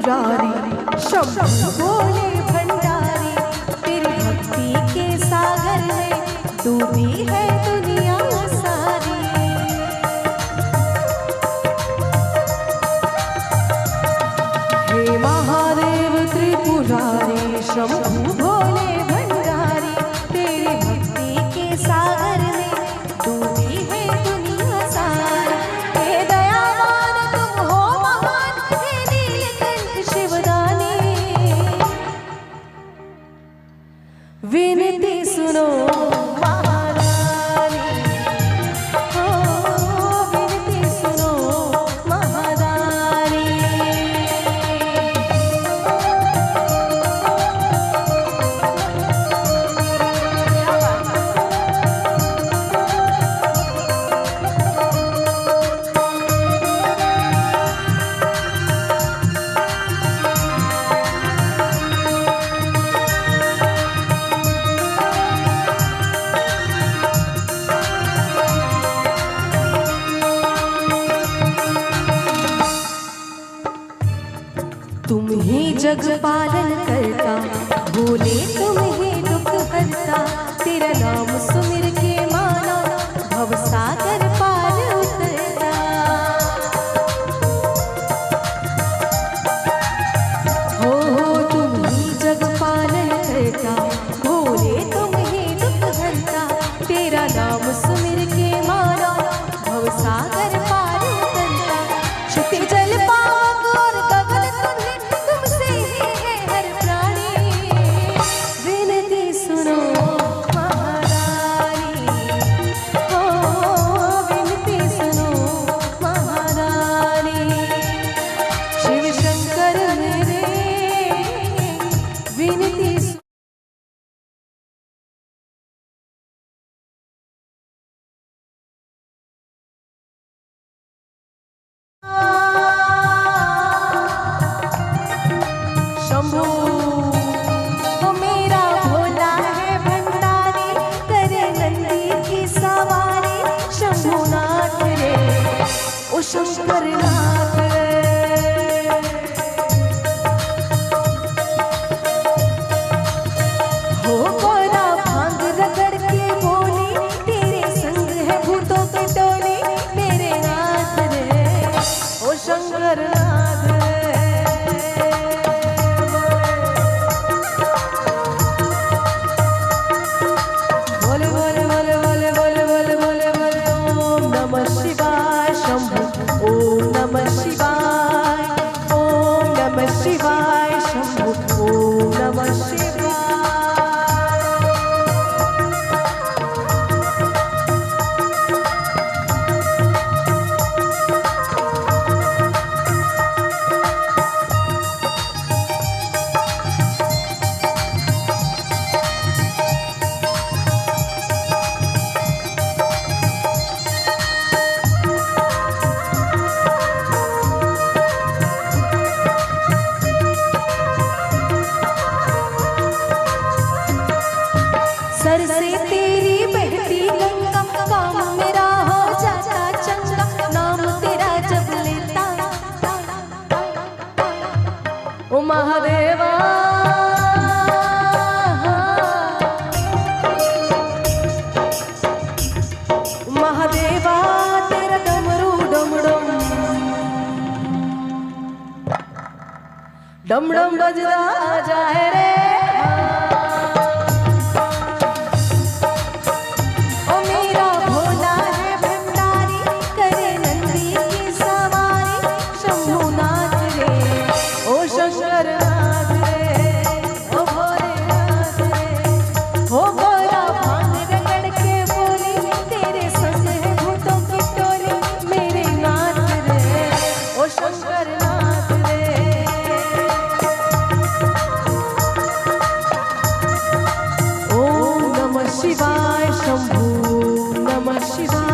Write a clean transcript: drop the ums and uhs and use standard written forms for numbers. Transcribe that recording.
त्रिपुरारी शंभु भोले भंडारी, तेरी भक्ति के सागर में डूबी है दुनिया सारी। हे महादेव त्रिपुरारी शंभु भोले भंडारी, तेरी भक्ति के सागर में डूबी है दुनिया सारी। हे दयावान तुम हो महान, हे नीलकंठ शिवदानी, विनती सुनो महारानी, हो विनती सुनो महारानी। तुम ही जग पालन करता, भोले तुम ही दुख हरता, तेरा नाम सुमिर के माना भव सागर पार उतरता। हो तुम ही जग पालन करता, भोले तुम ही दुख हरता, तेरा नाम सुमिर के माना भव सागर पार उतरता। क्षिति जल पाग और गगन तुम्हें, तुमसे ही है हर प्राणी, विनती सुनो महारानी, हो विनती सुनो महारानी। शिव शंकर मेरे विनती शंभू, वो मेरा भोला है भंडारी, करे नंदी की सवारी। शंभुनाथ रे ओ शंकरनाथ रे, हो गोरा भांग रगड़ के बोली, तेरे संग है भूतों की टोली। मेरे नाथ रे ओ शंकरनाथ रे, बोले बोले बोले बोले बोले बोले बोले बोले ओम नमः शिवाय शंभु, ओम नमः शिवाय, ओम नमः शिवाय शंभु, ओम नमः शिवाय। सर से तेरी बहती गंगा, काम मेरा हो जाता चंगा, नाम तेरा जब लेता। ओ महादेवा महादेवा, तेरा डमरू डम डम डम डम बजदा जाए रे। शंकरनाथ रे ओ भोलेनाथ रे, हो गोरा भांग रगड़ के बोली, तेरे संग है भूतों की टोली। मेरे नाथ रे ओ शंकरनाथ रे, ओम नमः शिवाय शंभु, नमः शिवाय।